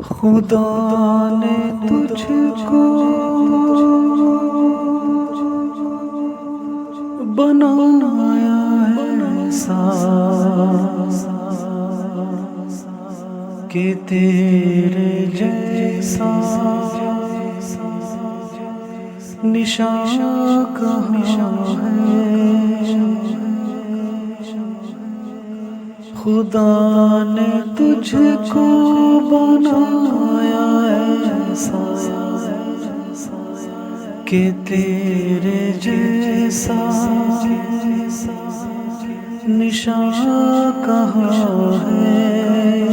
خدا نے تجھ کو بنایا ایسا کہ تیرے جیسا نشان کہاں ہے۔ خدا نے تجھ کو بنایا ایسا کہ تیرے جیسا نشان کہاں ہے۔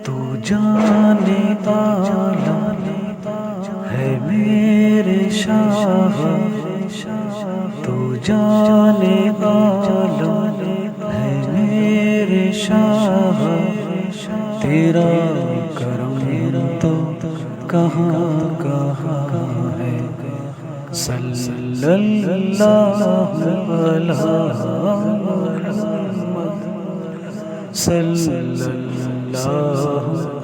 تو جانے عالم ہے میرے شاہ، تو جانے عالم ہے میرے شاہ، تیرا کرم تو کہاں کہاں ہے۔ صلی اللہ علی محمد، صلی اللہ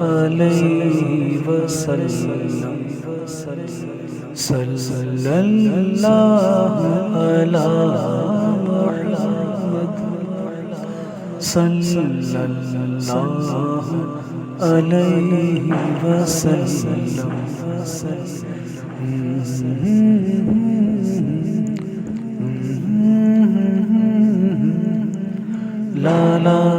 علیہ وسلم، صلی اللہ علی محمد، صلی اللہ علیہ وسلم۔ لا لا